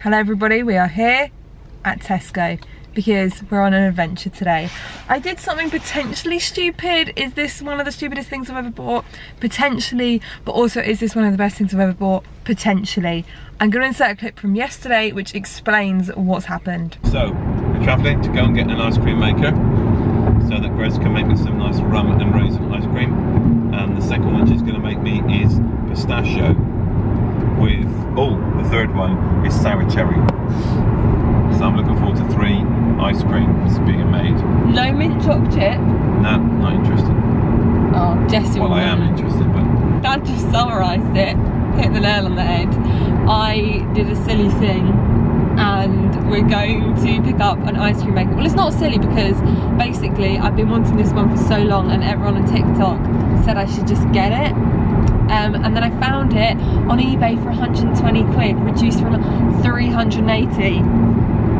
Hello everybody, we are here at Tesco because we're on an adventure today. I did something potentially stupid. Is this one of the stupidest things I've ever bought? Potentially, but also is this one of the best things I've ever bought? Potentially. I'm going to insert a clip from yesterday which explains what's happened. So, we're travelling to go and get an ice cream maker so that Grace can make me some nice rum and raisin ice cream. And the second one she's going to make me is pistachio with, the third one is sour cherry. So I'm looking forward to 3 ice creams being made. No mint choc chip? No, not interested. Oh, Jesse. Well, I am interested, but... Dad just summarised it, hit the nail on the head. I did a silly thing and we're going to pick up an ice cream maker. Well, it's not silly because basically I've been wanting this one for so long and everyone on TikTok said I should just get it. And then I found it on eBay for 120 quid, reduced from 380.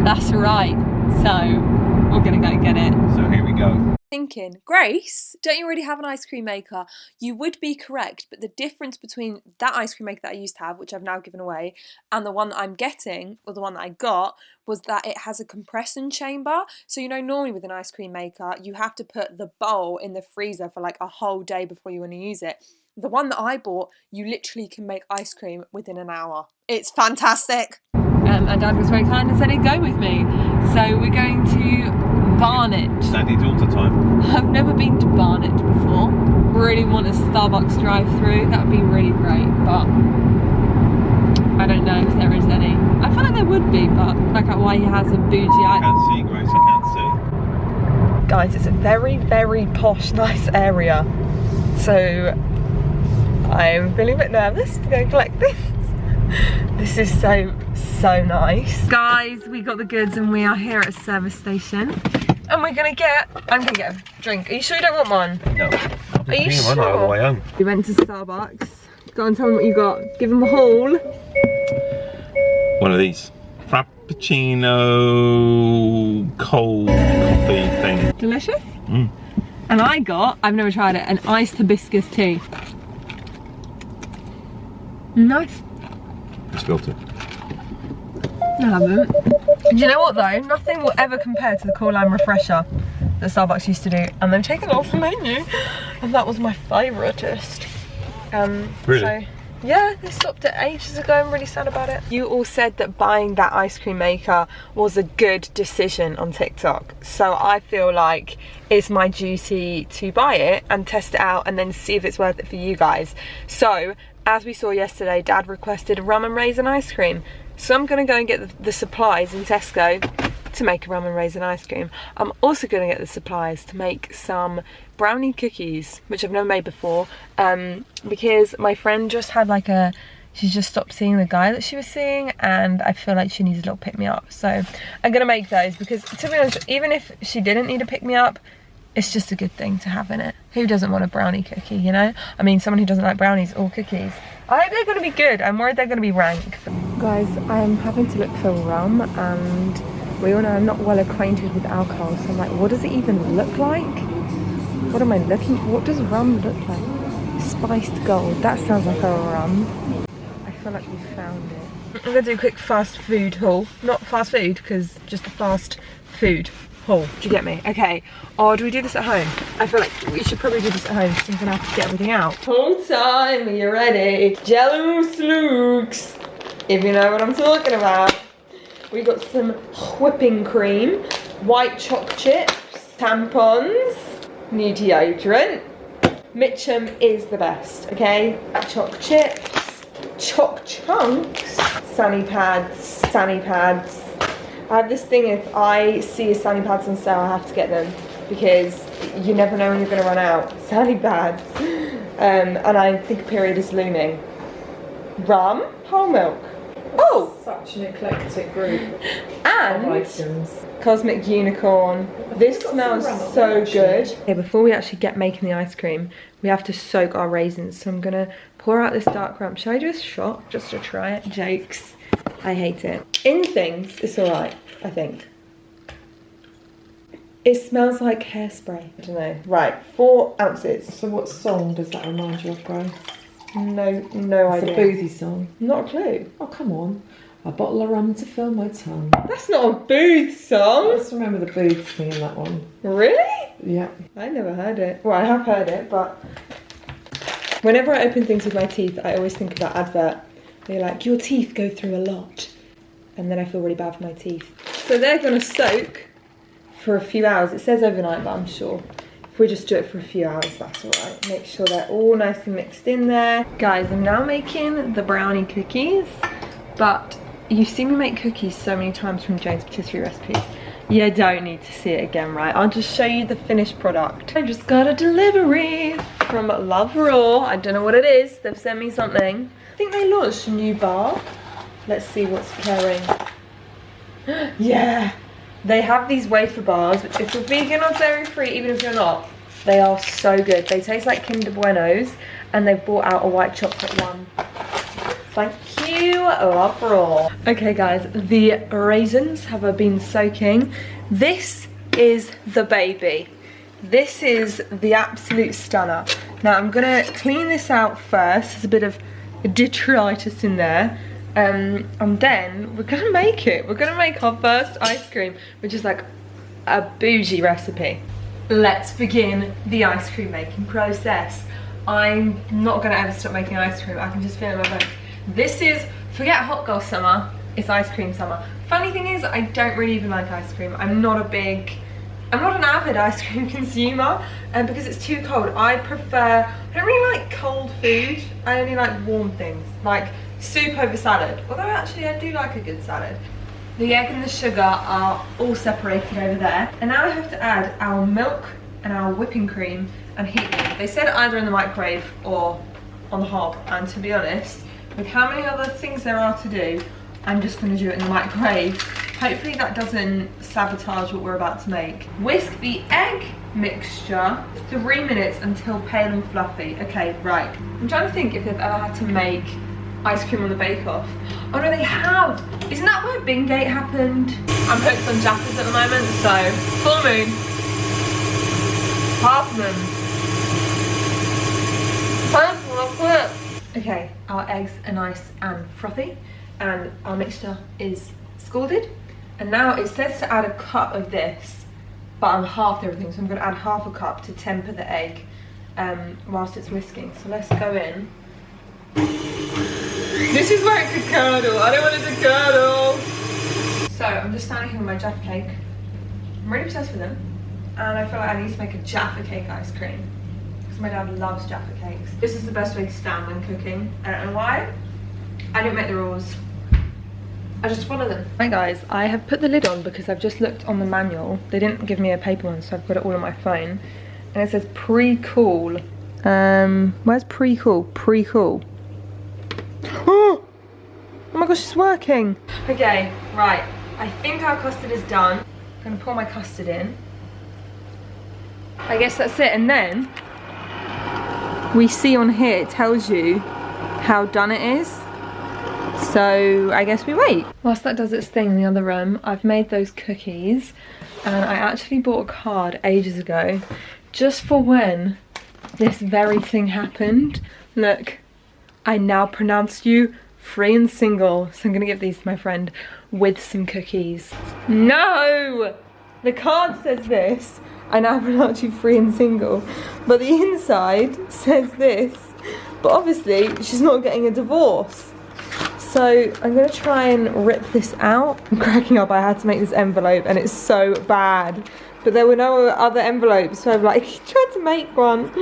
That's right. So we're gonna go get it. So here we go. Thinking, Grace, don't you already have an ice cream maker? You would be correct, but the difference between that ice cream maker that I used to have, which I've now given away, and the one that I'm getting, or the one that I got, was that it has a compression chamber. So you know, normally with an ice cream maker, you have to put the bowl in the freezer for like a whole day before you want to use it. The one that I bought, you literally can make ice cream within an hour. It's fantastic. And Dad was very kind and said he'd go with me. So we're going to Barnet. Daddy-daughter time. I've never been to Barnet before. Really want a Starbucks drive-through. That would be really great, but I don't know if there is any. I feel like there would be, but like why he has a bougie. I can't see, Grace, I can't see. Guys, it's a very, very posh, nice area. So I'm feeling a bit nervous to go collect this. This is so nice. Guys, we got the goods and we are here at a service station. And I'm gonna get a drink. Are you sure you don't want one? No. Are you sure? One on the way home. We went to Starbucks. Go and tell them what you got. Give them a haul. One of these. Frappuccino cold coffee thing. Delicious? Mm. And I got, I've never tried it, an iced hibiscus tea. Nice. You spilled it. I haven't. Do you know what though? Nothing will ever compare to the Cool Lime Refresher that Starbucks used to do. And they've taken it off the menu. And that was my favouriteest. Really? So, yeah, they stopped it ages ago. I'm really sad about it. You all said that buying that ice cream maker was a good decision on TikTok. So I feel like it's my duty to buy it and test it out and then see if it's worth it for you guys. So, as we saw yesterday, Dad requested rum and raisin ice cream. So I'm gonna go and get the supplies in Tesco to make a rum and raisin ice cream. I'm also gonna get the supplies to make some brownie cookies, which I've never made before, because my friend just had she's just stopped seeing the guy that she was seeing and I feel like she needs a little pick-me-up. So I'm gonna make those because, to be honest, even if she didn't need a pick-me-up, it's just a good thing to have in it. Who doesn't want a brownie cookie, you know? I mean, someone who doesn't like brownies or cookies. I hope they're gonna be good. I'm worried they're gonna be rank. Guys, I'm having to look for rum and we all know I'm not well acquainted with alcohol, so I'm like, what does it even look like? What am I looking for? What does rum look like? Spiced gold, that sounds like a rum. I feel like we found it. I'm gonna do a quick fast food haul. Not fast food, because just a fast food haul. Do you get me? Okay. Or do we do this at home? I feel like we should probably do this at home so I'm gonna have to get everything out. Haul time, are you ready? Jello Slooks, if you know what I'm talking about. We got some whipping cream, white choc chips, tampons, new deodorant. Mitchum is the best, okay? Choc chips, choc chunks, Sunny pads. I have this thing, if I see a Sunny pads on sale, I have to get them because you never know when you're going to run out. Sunny pads. And I think a period is looming. Rum, whole milk. Oh! Such an eclectic group And of items. Cosmic Unicorn. This smells so good. Okay, before we actually get making the ice cream, we have to soak our raisins. So I'm going to pour out this dark rum. Should I do a shot just to try it? Jokes. I hate it. In things, it's alright, I think. It smells like hairspray. I don't know. Right, 4 ounces. So what song does that remind you of, Grace? No It's idea. a boozy song. Not a clue. Oh, come on. A bottle of rum to fill my tongue. That's not a booth song. I just remember the booth thing in that one. Really? Yeah. I never heard it. Well, I have heard it, but whenever I open things with my teeth, I always think of that advert. They're like, your teeth go through a lot. And then I feel really bad for my teeth. So they're gonna soak for a few hours. It says overnight, but I'm sure if we just do it for a few hours, that's all right. Make sure they're all nice and mixed in there. Guys, I'm now making the brownie cookies, but you've seen me make cookies so many times from Jane's Patisserie Recipes. You don't need to see it again, right? I'll just show you the finished product. I just got a delivery from Love Raw. I don't know what it is. They've sent me something. I think they launched a new bar. Let's see what's pairing. Yeah! They have these wafer bars, which if you're vegan or dairy free, even if you're not, they are so good. They taste like Kinder Buenos, and they've brought out a white chocolate one. Thank you, Love Raw. Okay guys, the raisins have been soaking. This is the baby. This is the absolute stunner. Now I'm gonna clean this out first. There's a bit of detritus in there. And then we're gonna make it. We're gonna make our first ice cream, which is like a bougie recipe. Let's begin the ice cream making process. I'm not gonna ever stop making ice cream. I can just feel it in my bones. This is, forget hot girl summer, it's ice cream summer. Funny thing is, I don't really even like ice cream. I'm not an avid ice cream consumer, and because it's too cold, I don't really like cold food. I only like warm things, like soup over salad. Although actually I do like a good salad. The egg and the sugar are all separated over there. And now we have to add our milk and our whipping cream and heat them. They said either in the microwave or on the hob, and to be honest, with how many other things there are to do, I'm just going to do it in the microwave. Hopefully that doesn't sabotage what we're about to make. Whisk the egg mixture 3 minutes until pale and fluffy. Okay, right. I'm trying to think if they've ever had to make ice cream on the bake-off. Oh no, they have! Isn't that where Bingate happened? I'm hooked on Jaffas at the moment, so full moon. Half moon. Okay, our eggs are nice and frothy, and our mixture is scalded. And now it says to add a cup of this, but I'm halved everything, so I'm going to add half a cup to temper the egg whilst it's whisking. So let's go in. This is where it could curdle. I don't want it to curdle. So I'm just standing here with my Jaffa cake. I'm really obsessed with them, and I feel like I need to make a Jaffa cake ice cream because my dad loves Jaffa cakes. This is the best way to stand when cooking. I don't know why. I didn't make the rules. I just follow them. Hi guys, I have put the lid on because I've just looked on the manual. They didn't give me a paper one, so I've got it all on my phone. And it says pre-cool. Where's pre-cool? Pre-cool. Oh my gosh, it's working. Okay, right. I think our custard is done. I'm gonna pour my custard in. I guess that's it. And then we see on here, it tells you how done it is. So I guess we wait. Whilst that does its thing in the other room, I've made those cookies, and I actually bought a card ages ago just for when this very thing happened. Look, I now pronounce you free and single. So I'm gonna give these to my friend with some cookies. No! The card says this, I now pronounce you free and single, but the inside says this. But obviously she's not getting a divorce. So I'm gonna try and rip this out. I'm cracking up, I had to make this envelope and it's so bad. But there were no other envelopes, so I'm like, tried to make one.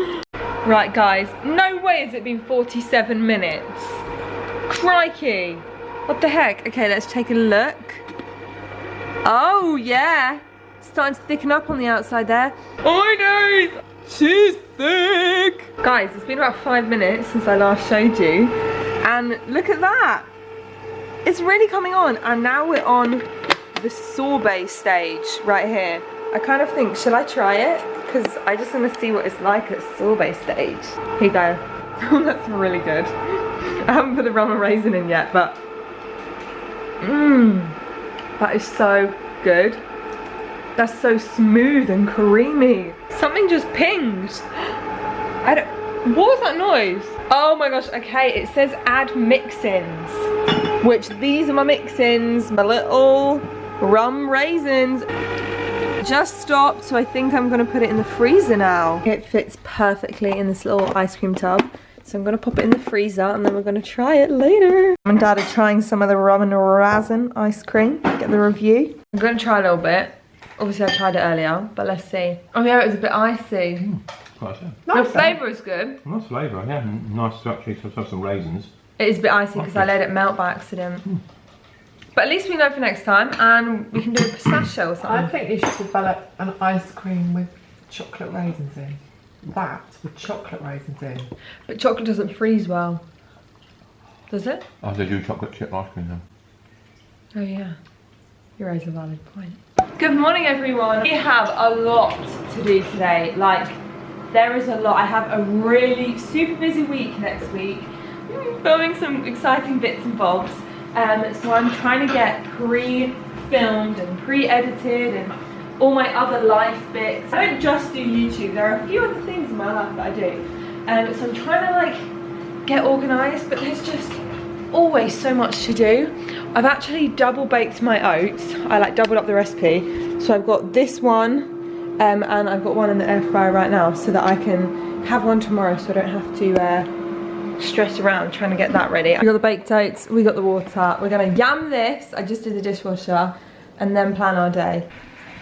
Right guys, no way has it been 47 minutes. Crikey. What the heck? Okay, let's take a look. Oh yeah, starting to thicken up on the outside there. Oh my days, she's thick. Guys, it's been about 5 minutes since I last showed you. And look at that. It's really coming on, and now we're on the sorbet stage right here. I kind of think, should I try it? Because I just want to see what it's like at sorbet stage. Here you go. Oh, that's really good. I haven't put the rum and raisin in yet, but that is so good. That's so smooth and creamy. Something just pinged. What was that noise? Oh my gosh, okay, it says add mix-ins. which these are my mix-ins, my little rum raisins. Just stopped, so I think I'm gonna put it in the freezer now. It fits perfectly in this little ice cream tub. So I'm gonna pop it in the freezer and then we're gonna try it later. Mum and Dad are trying some of the rum and raisin ice cream. Get the review. I'm gonna try a little bit. Obviously I tried it earlier, but let's see. Oh yeah, it was a bit icy. The flavour is good. Nice flavour, yeah. Nice structure, so have some raisins. It is a bit icy because I let it melt by accident. But at least we know for next time, and we can do a pistachio or something. I think you should develop an ice cream with chocolate raisins in. That with chocolate raisins in. But chocolate doesn't freeze well. Does it? Oh, they do chocolate chip ice cream though. Oh yeah. You raise a valid point. Good morning everyone. We have a lot to do today. Like, there is a lot. I have a really super busy week next week. I'm filming some exciting bits and bobs. So I'm trying to get pre-filmed and pre-edited and all my other life bits. I don't just do YouTube, there are a few other things in my life that I do. So I'm trying to like get organised, but there's just always so much to do. I've actually double baked my oats. I like doubled up the recipe. So I've got this one and I've got one in the air fryer right now so that I can have one tomorrow so I don't have to stress around trying to get that ready. We got the baked oats, we got the water. We're gonna yam this. I just did the dishwasher and then plan our day.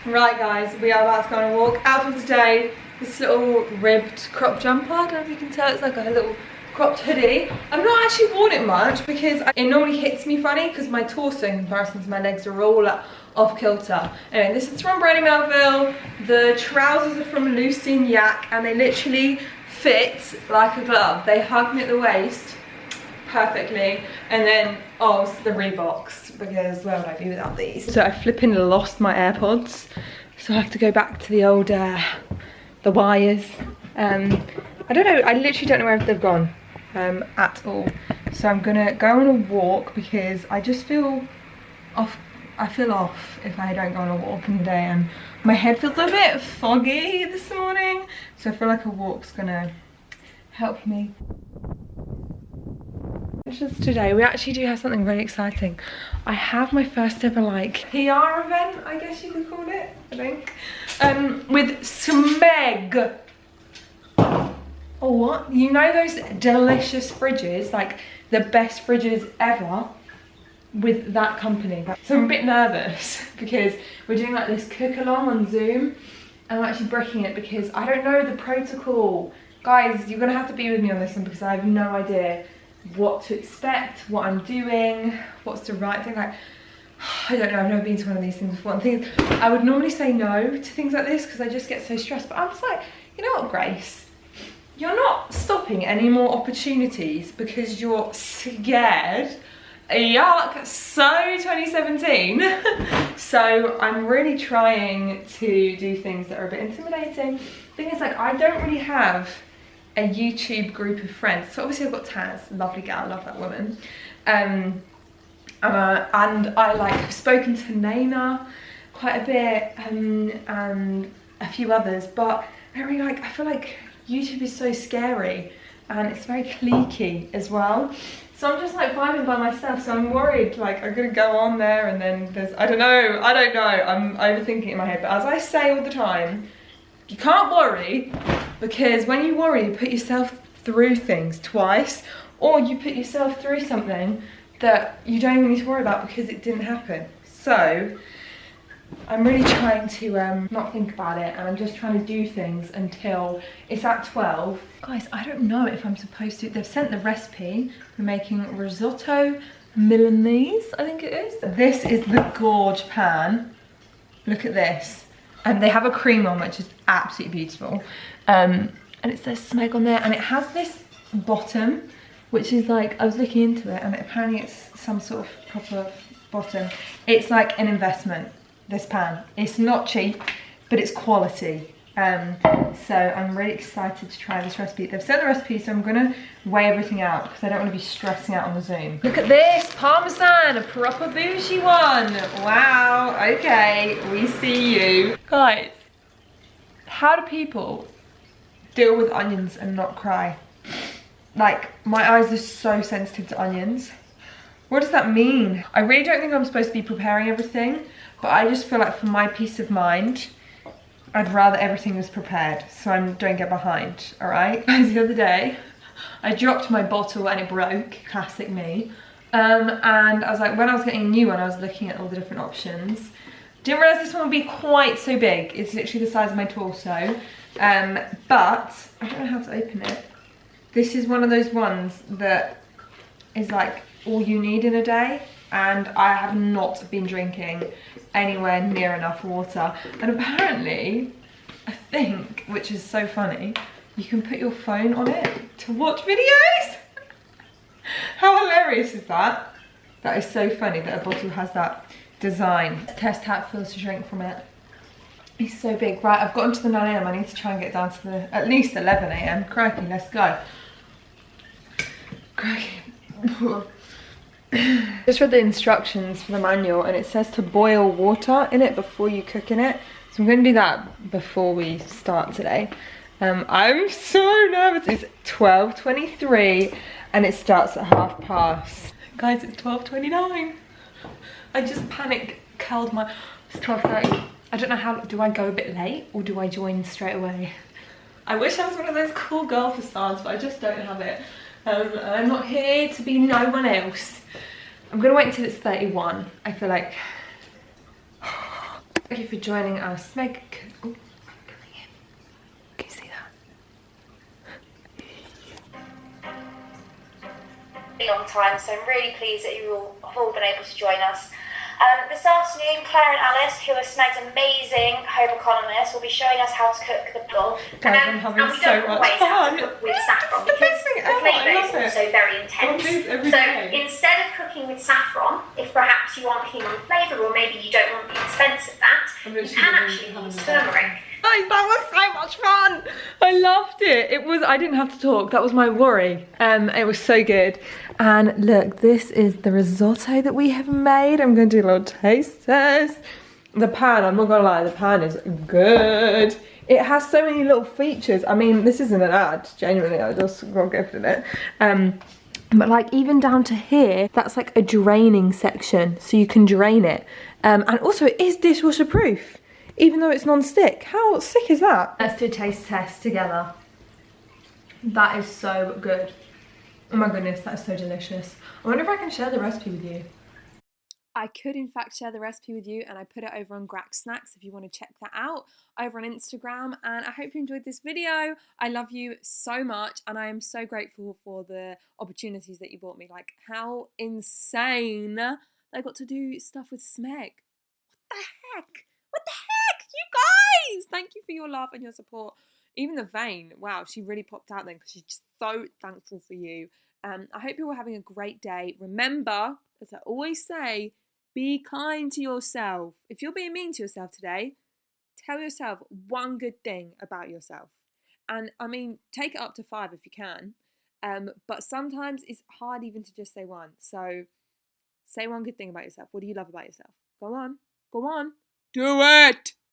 Right guys, we are about to go on a walk. Out for today, this little ribbed crop jumper. I don't know if you can tell, it's like a little cropped hoodie. I've not actually worn it much because it normally hits me funny because my torso in comparison to my legs are all off kilter. Anyway, this is from Brandy Melville. The trousers are from Lucy and Yak and they literally fit like a glove. They hug me at the waist perfectly. And then, oh, it's the Reeboks because where would I be without these? So I flipping lost my AirPods. So I have to go back to the old, the wires. I don't know, I literally don't know where they've gone at all. So I'm gonna go on a walk because I just feel off. I feel off if I don't go on a walk in the day, and my head feels a bit foggy this morning. So I feel like a walk's gonna help me. Just today, we actually do have something really exciting. I have my first ever like PR event, I guess you could call it, I think, with Smeg. Oh, what? You know those delicious fridges, like the best fridges ever, with that company. So I'm a bit nervous because we're doing like this cook along on Zoom and I'm actually breaking it because I don't know the protocol. Guys, you're gonna have to be with me on this one because I have no idea what to expect, what I'm doing, what's the right thing. Like, I don't know, I've never been to one of these things before. And the thing is, I would normally say no to things like this because I just get so stressed, but I'm just like, you know what, Grace? You're not stopping any more opportunities because you're scared. Yuck, so 2017. So I'm really trying to do things that are a bit intimidating. Thing is, like, I don't really have a YouTube group of friends. So obviously I've got Taz, lovely gal, love that woman. And I like have spoken to Naina quite a bit and a few others, but I don't really like, I feel like YouTube is so scary and it's very cliquey as well. So I'm just like vibing by myself, so I'm worried like I'm gonna go on there and then there's, I don't know, I'm overthinking it in my head. But as I say all the time, you can't worry, because when you worry, you put yourself through things twice, or you put yourself through something that you don't even need to worry about because it didn't happen. So I'm really trying to not think about it, and I'm just trying to do things until it's at 12. Guys, I don't know if I'm supposed to, they've sent the recipe for making risotto Milanese, I think it is. This is the gorge pan. Look at this. And they have a cream one, which is absolutely beautiful. And it says Smeg on there, and it has this bottom, which is like, I was looking into it, and apparently it's some sort of proper bottom. It's like an investment, this pan. It's not cheap, but it's quality. So I'm really excited to try this recipe. They've sent the recipe, so I'm gonna weigh everything out because I don't want to be stressing out on the Zoom. Look at this, Parmesan, a proper bougie one. Wow, okay, we see you. Guys, how do people deal with onions and not cry? Like, my eyes are so sensitive to onions. What does that mean? I really don't think I'm supposed to be preparing everything, but I just feel like for my peace of mind, I'd rather everything was prepared so I don't get behind, all right? Guys, the other day, I dropped my bottle and it broke, classic me. And I was like, when I was getting a new one, I was looking at all the different options. Didn't realise this one would be quite so big. It's literally the size of my torso. But I don't know how to open it. This is one of those ones that is like all you need in a day. And I have not been drinking anywhere near enough water. And apparently, I think, which is so funny, you can put your phone on it to watch videos. How hilarious is that? That is so funny that a bottle has that design. Let's test how it feels to drink from it. It's so big. Right, I've gotten to the 9 AM. I need to try and get down to the at least 11 AM. Crikey, let's go. Crikey. Just read the instructions for the manual and it says to boil water in it before you cook in it. So I'm going to do that before we start today. I'm so nervous. It's 12:23 and it starts at past. Guys, it's 12:29. I just panic curled my... It's 12:30. I don't know how... Do I go a bit late or do I join straight away? I wish I was one of those cool girl facades, but I just don't have it. I'm not here to be no one else. I'm going to wait until it's 31. I feel like... Thank you for joining us. Meg... Oh, I'm coming in. Can you see that? Long time, so I'm really pleased that you all have all been able to join us. This afternoon, Claire and Alice, who are Smeg's amazing home economists, will be showing us how to cook the pickle. Guys, I'm having so much fun. With saffron because the flavour is also very intense. So instead of cooking with saffron, if perhaps you want keen on flavour or maybe you don't want the expense of that, you can actually use turmeric. Guys, that was so much fun. I loved it. I didn't have to talk. That was my worry. It was so good. And look, this is the risotto that we have made. I'm going to do a little taste test. The pan, I'm not gonna lie, the pan is good. It has so many little features. I mean, this isn't an ad, genuinely, I just got gifted it. But like even down to here, that's like a draining section, so you can drain it. And also it is dishwasher proof, even though it's non-stick. How sick is that? Let's do a taste test together. That is so good. Oh my goodness, that is so delicious. I wonder if I can share the recipe with you. I could in fact share the recipe with you, and I put it over on gracksnacks if you want to check that out over on Instagram. And I hope you enjoyed this video. I love you so much and I am so grateful for the opportunities that you brought me. Like how insane I got to do stuff with Smeg. What the heck? What the heck? You guys! Thank you for your love and your support. Even the vein, wow, she really popped out then because she's just so thankful for you. I hope you're all having a great day. Remember, as I always say, be kind to yourself. If you're being mean to yourself today, tell yourself one good thing about yourself. And I mean, take it up to 5 if you can. But sometimes it's hard even to just say one. So say one good thing about yourself. What do you love about yourself? Go on. Go on. Do it.